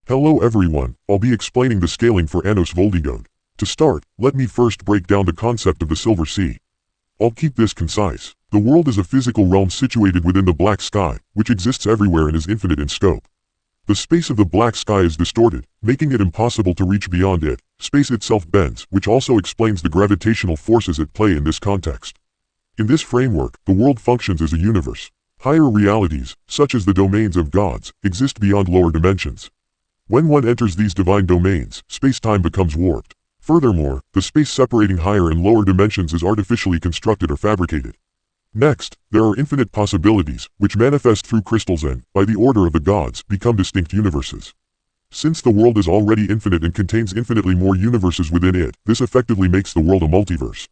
Hello everyone, I'll be explaining the scaling for voldigod. To start, let me first break down the concept of the Silver Sea. I'll keep this concise. The world is a physical realm situated within the black sky, which exists everywhere and is infinite in scope. The space of the black sky is distorted, making it impossible to reach beyond it. Space itself bends, which also explains the gravitational forces at play in this context. In this framework, the world functions as a universe. Higher realities, such as the domains of gods, exist beyond lower dimensions. When one enters these divine domains, space-time becomes warped. Furthermore, the space separating higher and lower dimensions is artificially constructed or fabricated. Next, there are infinite possibilities, which manifest through crystals and, by the order of the gods, become distinct universes. Since the world is already infinite and contains infinitely more universes within it, this effectively makes the world a multiverse.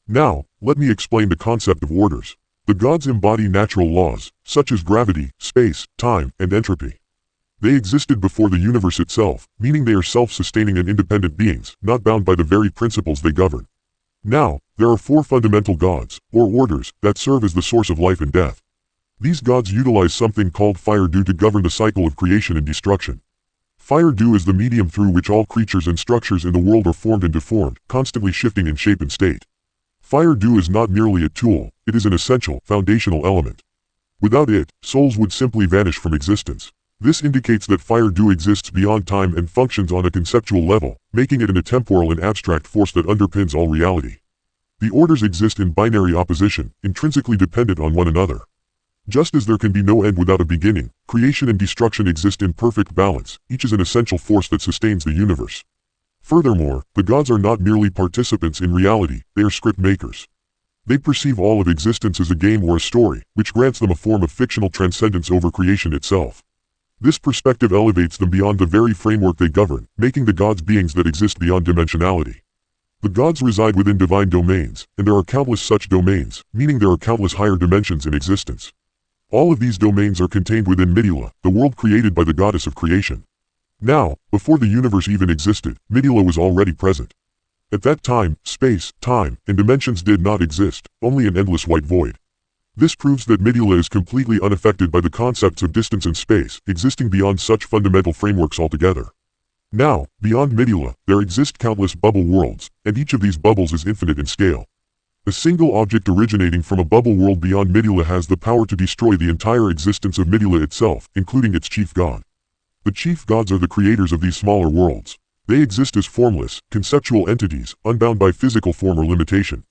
Now, let me explain the concept of orders. The gods embody natural laws, such as gravity, space, time, and entropy. They existed before the universe itself, meaning they are self-sustaining and independent beings, not bound by the very principles they govern. Now, there are four fundamental gods, or orders, that serve as the source of life and death. These gods utilize something called fire dew to govern the cycle of creation and destruction. Fire dew is the medium through which all creatures and structures in the world are formed and deformed, constantly shifting in shape and state. Fire dew is not merely a tool, it is an essential, foundational element. Without it, souls would simply vanish from existence. This indicates that fire dew exists beyond time and functions on a conceptual level, making it an atemporal and abstract force that underpins all reality. The orders exist in binary opposition, intrinsically dependent on one another. Just as there can be no end without a beginning, creation and destruction exist in perfect balance, each is an essential force that sustains the universe. Furthermore, the gods are not merely participants in reality, they are script makers. They perceive all of existence as a game or a story, which grants them a form of fictional transcendence over creation itself. This perspective elevates them beyond the very framework they govern, making the gods beings that exist beyond dimensionality. The gods reside within divine domains, and there are countless such domains, meaning there are countless higher dimensions in existence. All of these domains are contained within Midula, the world created by the goddess of creation. Now, before the universe even existed, Midula was already present. At that time, space, time, and dimensions did not exist, only an endless white void. This proves that Midula is completely unaffected by the concepts of distance and space, existing beyond such fundamental frameworks altogether. Now, beyond Midula, there exist countless bubble worlds, and each of these bubbles is infinite in scale. A single object originating from a bubble world beyond Midula has the power to destroy the entire existence of Midula itself, including its chief god. The chief gods are the creators of these smaller worlds. They exist as formless, conceptual entities, unbound by physical form or limitation.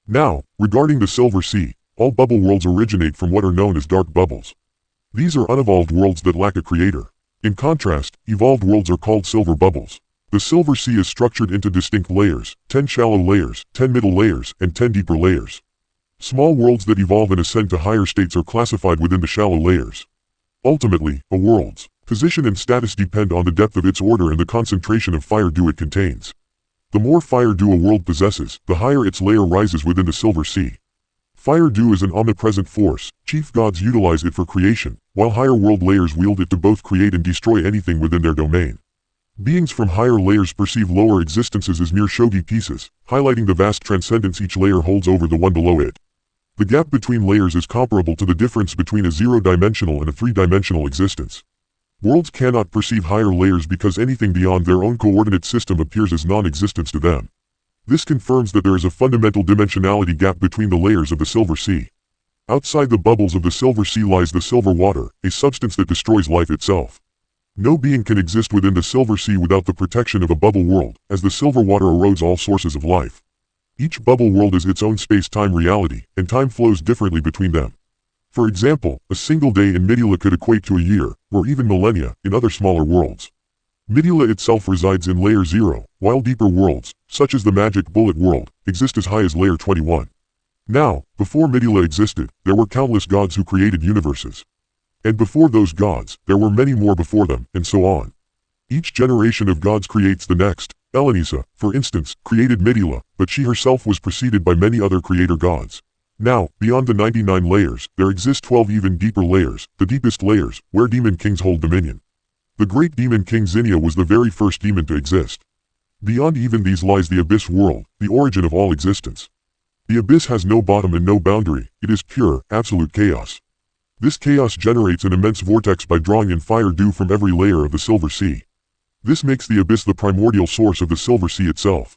Now, regarding the Silver Sea, all bubble worlds originate from what are known as dark bubbles. These are unevolved worlds that lack a creator. In contrast, evolved worlds are called silver bubbles. The Silver Sea is structured into distinct layers, 10 shallow layers, 10 middle layers, and 10 deeper layers. Small worlds that evolve and ascend to higher states are classified within the shallow layers. Ultimately, a world's position and status depend on the depth of its order and the concentration of fire dew it contains. The more fire dew a world possesses, the higher its layer rises within the Silver Sea. Fire dew is an omnipresent force, chief gods utilize it for creation, while higher world layers wield it to both create and destroy anything within their domain. Beings from higher layers perceive lower existences as mere shogi pieces, highlighting the vast transcendence each layer holds over the one below it. The gap between layers is comparable to the difference between a zero-dimensional and a three-dimensional existence. Worlds cannot perceive higher layers because anything beyond their own coordinate system appears as non-existence to them. This confirms that there is a fundamental dimensionality gap between the layers of the Silver Sea. Outside the bubbles of the Silver Sea lies the silver water, a substance that destroys life itself. No being can exist within the Silver Sea without the protection of a bubble world, as the silver water erodes all sources of life. Each bubble world is its own space-time reality, and time flows differently between them. For example, a single day in Midula could equate to a year, or even millennia, in other smaller worlds. Midula itself resides in Layer 0, while deeper worlds, such as the Magic Bullet world, exist as high as Layer 21. Now, before Midula existed, there were countless gods who created universes. And before those gods, there were many more before them, and so on. Each generation of gods creates the next. Elenisa, for instance, created Midula, but she herself was preceded by many other creator gods. Now, beyond the 99 layers, there exist 12 even deeper layers, the deepest layers, where demon kings hold dominion. The great demon king Zinnia was the very first demon to exist. Beyond even these lies the Abyss world, the origin of all existence. The Abyss has no bottom and no boundary, it is pure, absolute chaos. This chaos generates an immense vortex by drawing in fire dew from every layer of the Silver Sea. This makes the abyss the primordial source of the Silver Sea itself.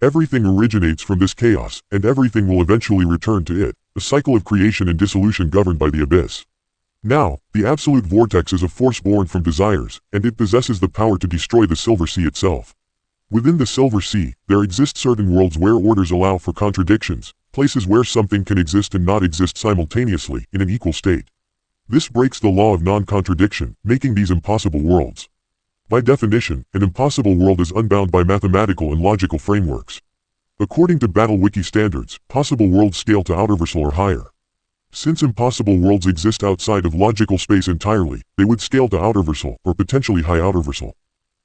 Everything originates from this chaos, and everything will eventually return to it, a cycle of creation and dissolution governed by the abyss. Now, the absolute vortex is a force born from desires, and it possesses the power to destroy the Silver Sea itself. Within the Silver Sea, there exist certain worlds where orders allow for contradictions, places where something can exist and not exist simultaneously in an equal state. This breaks the law of non-contradiction, making these impossible worlds. By definition, an impossible world is unbound by mathematical and logical frameworks. According to BattleWiki standards, possible worlds scale to outerversal or higher. Since impossible worlds exist outside of logical space entirely, they would scale to outerversal, or potentially high outerversal.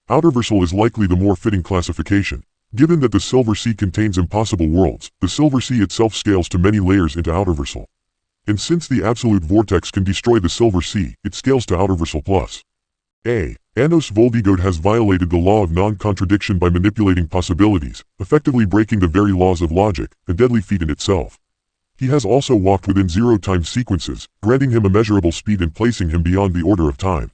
Outerversal is likely the more fitting classification. Given that the Silver Sea contains impossible worlds, the Silver Sea itself scales to many layers into outerversal. And since the absolute vortex can destroy the Silver Sea, it scales to outerversal plus. Anos voldigod has violated the law of non-contradiction by manipulating possibilities, effectively breaking the very laws of logic, a deadly feat in itself. He has also walked within zero-time sequences, granting him immeasurable speed and placing him beyond the order of time.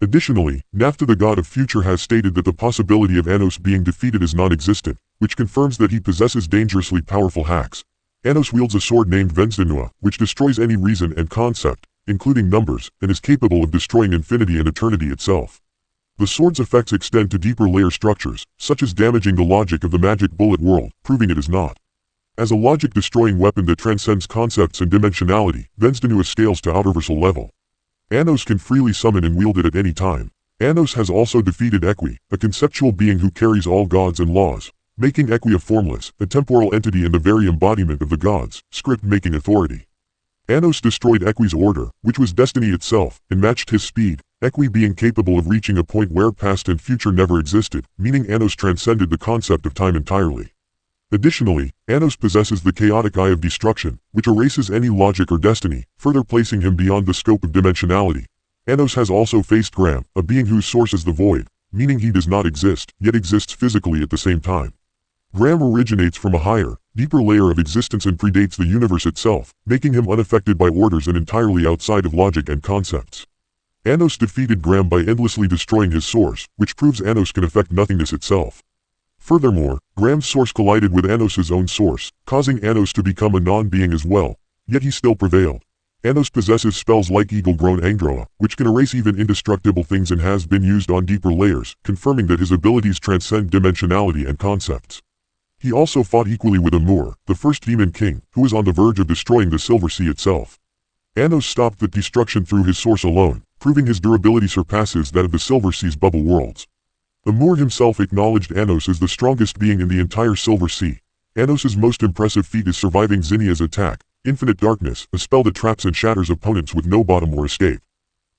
Additionally, Nafta the god of future has stated that the possibility of Anos being defeated is non-existent, which confirms that he possesses dangerously powerful hacks. Anos wields a sword named Voldigod, which destroys any reason and concept, including numbers, and is capable of destroying infinity and eternity itself. The sword's effects extend to deeper layer structures, such as damaging the logic of the magic bullet world, proving it is not. As a logic-destroying weapon that transcends concepts and dimensionality, Voldigod scales to outerversal level. Anos can freely summon and wield it at any time. Anos has also defeated Equi, a conceptual being who carries all gods and laws, making Equi a formless, a temporal entity and the very embodiment of the gods, script-making authority. Anos destroyed Equi's order, which was destiny itself, and matched his speed, Equi being capable of reaching a point where past and future never existed, meaning Anos transcended the concept of time entirely. Additionally, Anos possesses the chaotic eye of destruction, which erases any logic or destiny, further placing him beyond the scope of dimensionality. Anos has also faced Gram, a being whose source is the void, meaning he does not exist, yet exists physically at the same time. Gram originates from a higher, deeper layer of existence and predates the universe itself, making him unaffected by orders and entirely outside of logic and concepts. Anos defeated Gram by endlessly destroying his source, which proves Anos can affect nothingness itself. Furthermore, Gram's source collided with Anos' own source, causing Anos to become a non-being as well, yet he still prevailed. Anos possesses spells like Eagle-Grown Angroa, which can erase even indestructible things and has been used on deeper layers, confirming that his abilities transcend dimensionality and concepts. He also fought equally with Amur, the first demon king, who was on the verge of destroying the Silver Sea itself. Anos stopped that destruction through his source alone, proving his durability surpasses that of the Silver Sea's bubble worlds. Amur himself acknowledged Anos as the strongest being in the entire Silver Sea. Anos' most impressive feat is surviving Zinnia's attack, Infinite Darkness, a spell that traps and shatters opponents with no bottom or escape.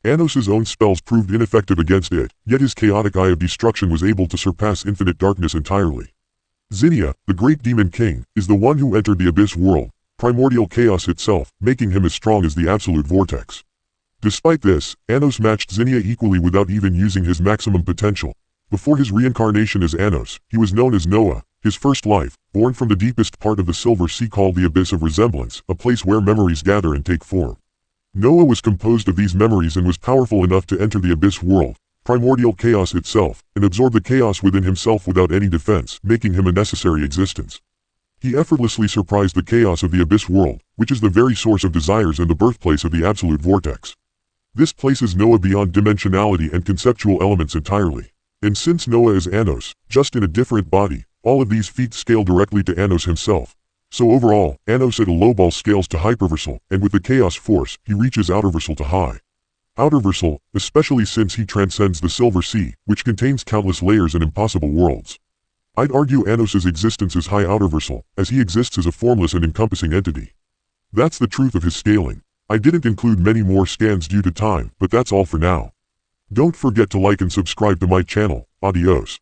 Anos' own spells proved ineffective against it, yet his chaotic eye of destruction was able to surpass Infinite Darkness entirely. Zinnia, the great demon king, is the one who entered the abyss world, primordial chaos itself, making him as strong as the absolute vortex. Despite this, Anos matched Zinnia equally without even using his maximum potential. Before his reincarnation as Anos, he was known as Noah, his first life, born from the deepest part of the Silver Sea called the Abyss of Resemblance, a place where memories gather and take form. Noah was composed of these memories and was powerful enough to enter the abyss world, primordial chaos itself, and absorb the chaos within himself without any defense, making him a necessary existence. He effortlessly surprised the chaos of the abyss world, which is the very source of desires and the birthplace of the absolute vortex. This places Noah beyond dimensionality and conceptual elements entirely. And since Noah is Anos, just in a different body, all of these feats scale directly to Anos himself. So overall, Anos at a low ball scales to hyperversal, and with the chaos force, he reaches outerversal to high. Outerversal, especially since he transcends the Silver Sea, which contains countless layers and impossible worlds. I'd argue Anos' existence is high outerversal, as he exists as a formless and encompassing entity. That's the truth of his scaling. I didn't include many more scans due to time, but that's all for now. Don't forget to like and subscribe to my channel. Adios.